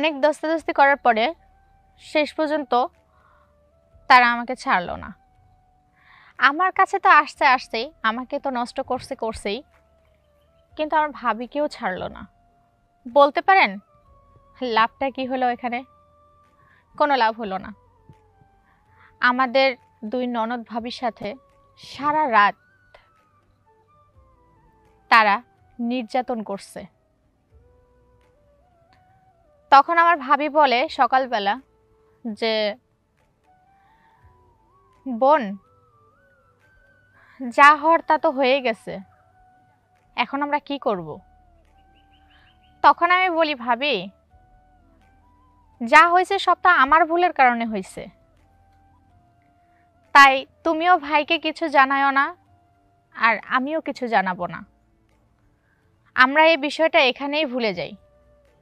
অনেক দস্তাদস্তি করার পরে শেষ পর্যন্ত তারা আমাকে ছাড়লো না। আমার কাছে তো আসতেই আমাকে তো নষ্ট করছেই, কিন্তু আমার ভাবিকেও ছাড়লো না। বলতে পারেন লাভটা কি হলো? এখানে কোনো লাভ হলো না। আমাদের দুই ননদ ভাবির সাথে সারা রাত তারা নির্যাতন করছে। তখন আমার ভাবি বলে সকালবেলা যে, বোন, যা হওয়ার তা তো হয়ে গেছে, এখন আমরা কি করব? তখন আমি বলি, ভাবি, যা হয়েছে সব তো আমার ভুলের কারণে হয়েছে, তাই তুমিও ভাইকে কিছু জানায়ও না, আর আমিও কিছু জানাবো না। আমরা এই বিষয়টা এখানেই ভুলে যাই।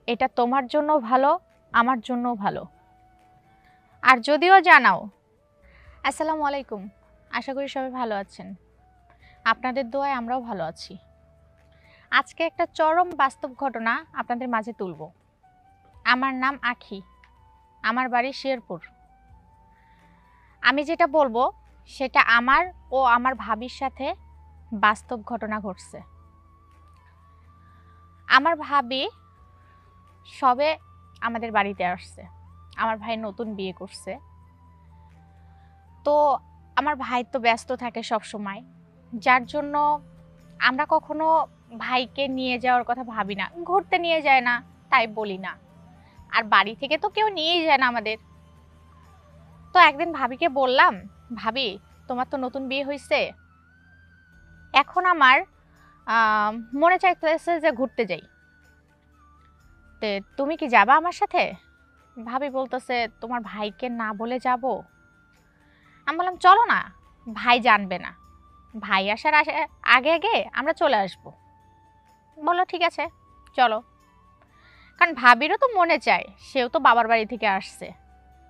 এটা তোমার জন্য ভালো, আমার জন্য ভালো। আর যদিও জানাও। আসসালামু আলাইকুম, আশা করি সবাই ভালো আছেন। আপনাদের দোয়ায় আমরাও ভালো আছি। আজকে একটা চরম বাস্তব ঘটনা আপনাদের মাঝে তুলব। আমার নাম আখি, আমার বাড়ি শেরপুর। আমি যেটা বলবো সেটা আমার ও আমার ভাবির সাথে বাস্তব ঘটনা ঘটছে। আমার ভাবি সবে আমাদের বাড়িতে আসছে। আমার ভাই নতুন বিয়ে করছে। তো আমার ভাই তো ব্যস্ত থাকে সব সময়, যার জন্য আমরা কখনো ভাইকে নিয়ে যাওয়ার কথা ভাবি না, ঘুরতে নিয়ে যায় না তাই বলি না, আর বাড়ি থেকে তো কেউ নিয়েই যায় না আমাদের। তো একদিন ভাবিকে বললাম, ভাবি, তোমার তো নতুন বিয়ে হয়েছে, এখন আমার মনে চাইতেছে যে ঘুরতে যাই, তে তুমি কি যাবা আমার সাথে? ভাবি বলতেছে, তোমার ভাইকে না বলে যাব? আমি বললাম, চলো না, ভাই জানবে না, ভাই আসার আগে আগে আমরা চলে আসব। বললো, ঠিক আছে চলো। কারণ ভাবিরও তো মনে চায়, সেও তো বাবার বাড়ি থেকে আসছে,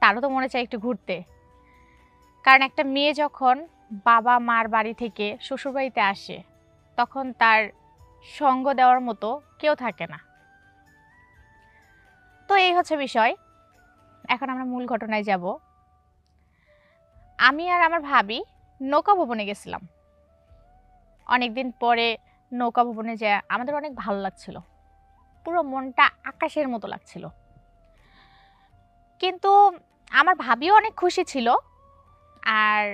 তারও তো মনে চায় একটু ঘুরতে। কারণ একটা মেয়ে যখন বাবা মার বাড়ি থেকে শ্বশুর বাড়িতে আসে, তখন তার সঙ্গ দেওয়ার মতো কেউ থাকে না। তো এই হচ্ছে বিষয়। এখন আমরা মূল ঘটনায় যাব। আমি আর আমার ভাবি নৌকা ভবনে গেছিলাম। অনেকদিন পরে নৌকা ভবনে যায় আমাদের অনেক ভালো লাগছিল, পুরো মনটা আকাশের মতো লাগছিল। কিন্তু আমার ভাবিও অনেক খুশি ছিল। আর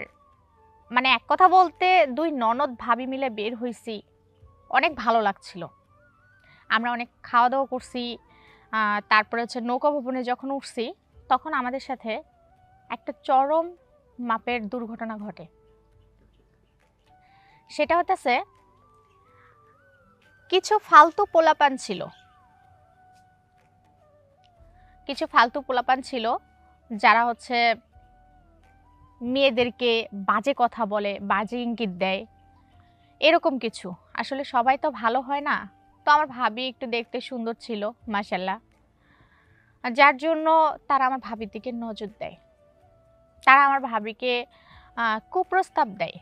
মানে এক কথা বলতে, দুই ননদ ভাবি মিলে বের হইছি, অনেক ভালো লাগছিল। আমরা অনেক খাওয়া দাওয়া করছি। তারপরে হচ্ছে নৌকা ভবনে যখন উঠছি, তখন আমাদের সাথে একটা চরম মাপের দুর্ঘটনা ঘটে। সেটা হতেছে, কিছু ফালতু পোলাপান ছিল যারা হচ্ছে মেয়েদেরকে বাজে কথা বলে, বাজে ইঙ্গিত দেয়, এরকম কিছু। আসলে সবাই তো ভালো হয় না। তো আমার ভাবি একটু দেখতে সুন্দর ছিল মাশাল্লাহ, যার জন্য তারা আমার ভাবির দিকে নজর দেয়। তারা আমার ভাবিকে কুপ্রস্তাব দেয়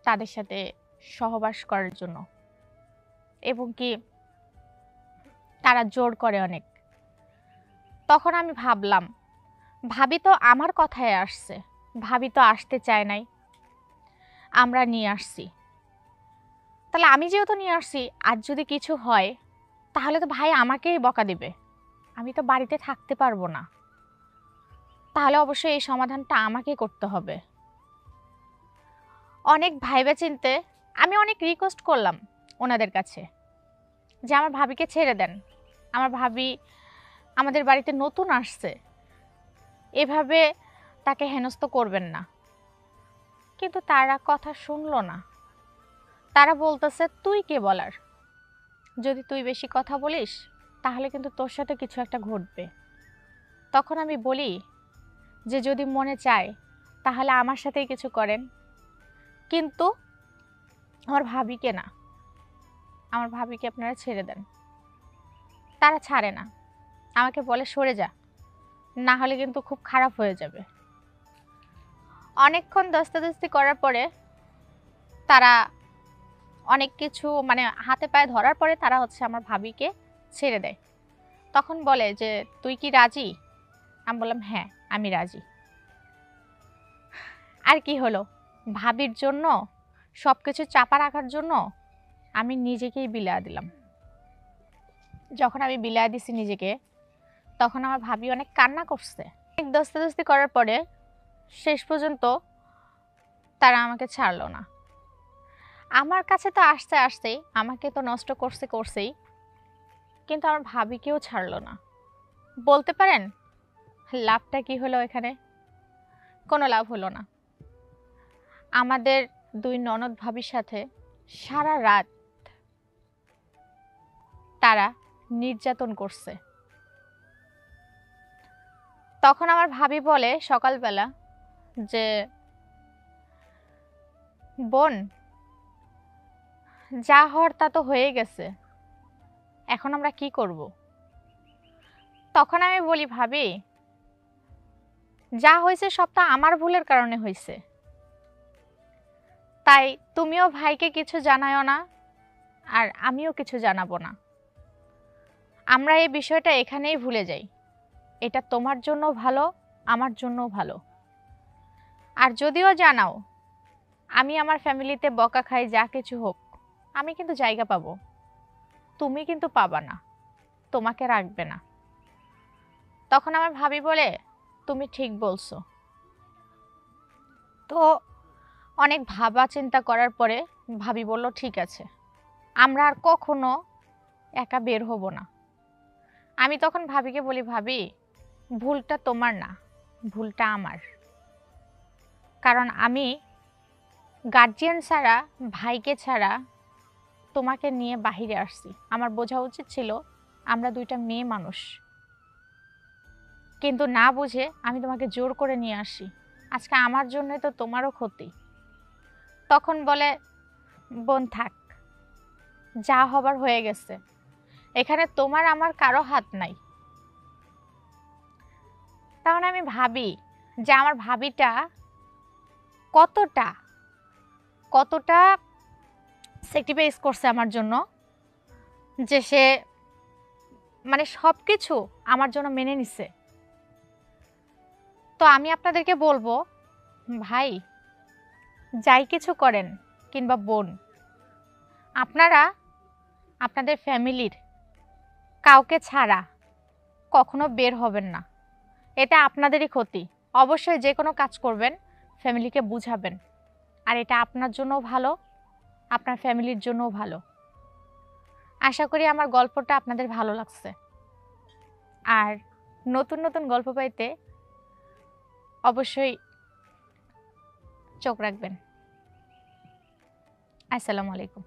তাদের সাথে সহবাস করার জন্য, এবং কি তারা জোর করে অনেক। তখন আমি ভাবলাম, ভাবি তো আমার কথায় আসছে, ভাবি তো আসতে চায় নাই, আমরা নিয়ে আসছি, তাহলে আমি যেহেতু নিয়ে আসছি, আর যদি কিছু হয় তাহলে তো ভাই আমাকেই বকা দিবে, আমি তো বাড়িতে থাকতে পারবো না, তাহলে অবশ্যই এই সমাধানটা আমাকে করতে হবে। অনেক ভাইবা চিনতে আমি অনেক রিকোয়েস্ট করলাম ওনাদের কাছে যে আমার ভাবিকে ছেড়ে দেন, আমার ভাবি আমাদের বাড়িতে নতুন আসছে, এভাবে তাকে হেনস্থ করবেন না। কিন্তু তারা কথা শুনলো না। তারা বলতেছে, তুই কে বলার? যদি তুই বেশি কথা বলিস তাহলে কিন্তু তোর সাথে কিছু একটা ঘটবে। তখন আমি বলি যে, যদি মনে চায় তাহলে আমার সাথেই কিছু করেন, কিন্তু আমার ভাবিকে না, আমার ভাবিকে আপনারা ছেড়ে দেন। তারা ছাড়ে না, আমাকে বলে সরে যা, না হলে কিন্তু খুব খারাপ হয়ে যাবে। অনেকক্ষণ দস্তাদস্তি করার পরে তারা অনেক কিছু মানে হাতে পায়ে ধরার পরে তারা হচ্ছে আমার ভাবিকে ছেড়ে দেয়। তখন বলে যে তুই কি রাজি? আমি বললাম হ্যাঁ আমি রাজি। আর কি হলো, ভাবির জন্য সব কিছু চাপা রাখার জন্য আমি নিজেকেই বিলিয়ে দিলাম। যখন আমি বিলিয়ে দিছি নিজেকে, তখন আমার ভাবি অনেক কান্না করছে। অনেক দস্তাদস্তি করার পরে শেষ পর্যন্ত তারা আমাকে ছাড়লো না। আমার কাছে তো আসতে আসতেই আমাকে তো নষ্ট করছেই, কিন্তু আমার ভাবিকেও ছাড়লো না। বলতে পারেন লাভটা কি হলো? এখানে কোনো লাভ হলো না। আমাদের দুই ননদ ভাবির সাথে সারা রাত তারা নির্যাতন করছে। তখন আমার ভাবি বলে সকালবেলা যে বোন, যা হওয়ার তা তো হয়ে গেছে, এখন আমরা কি করব? তখন আমি বলি ভাবি, যা হয়েছে সব তো আমার ভুলের কারণে হয়েছে, তাই তুমিও ভাইকে কিছু জানায়ও না আর আমিও কিছু জানাবো না। আমরা এই বিষয়টা এখানেই ভুলে যাই। এটা তোমার জন্য ভালো, আমার জন্যও ভালো। আর যদিও জানাও, আমি আমার ফ্যামিলিতে বকা খাই, যা কিছু হোক, আমি কিন্তু জায়গা পাবো, তুমি কিন্তু পাবা না, তোমাকে রাখবে না। তখন আমার ভাবি বলে তুমি ঠিক বলছো। তো অনেক ভাবা চিন্তা করার পরে ভাবি বলল ঠিক আছে, আমরা আর কখনো একা বের হব না। আমি তখন ভাবিকে বলি ভাবি, ভুলটা তোমার না, ভুলটা আমার। কারণ আমি গার্জিয়ান ছাড়া, ভাইকে ছাড়া তোমাকে নিয়ে বাহিরে আসছি। আমার বোঝা উচিত ছিল আমরা দুইটা মেয়ে মানুষ, কিন্তু না বুঝে আমি তোমাকে জোর করে নিয়ে আসি। আজকে আমার জন্যই তো তোমারও ক্ষতি। তখন বলে বোন থাক, যা হবার হয়ে গেছে, এখানে তোমার আমার কারো হাত নাই। তখন আমি ভাবি যে আমার ভাবিটা কতটা কতটা স্যাক্রিফাইস করছে আমার জন্য, যে সে মানে সব কিছু আমার জন্য মেনে নিছে। তো আমি আপনাদেরকে বলবো ভাই, যাই কিছু করেন কিংবা বোন, আপনারা আপনাদের ফ্যামিলির কাউকে ছাড়া কখনো বের হবেন না। এটা আপনাদেরই ক্ষতি। অবশ্যই যে কোনো কাজ করবেন ফ্যামিলিকে বুঝাবেন, আর এটা আপনার জন্যও ভালো, আপনার ফ্যামিলির জন্যও ভালো। আশা করি আমার গল্পটা আপনাদের ভালো লাগছে। আর নতুন নতুন গল্প পাইতে অবশ্যই চোখ রাখবেন। আসসালামু আলাইকুম।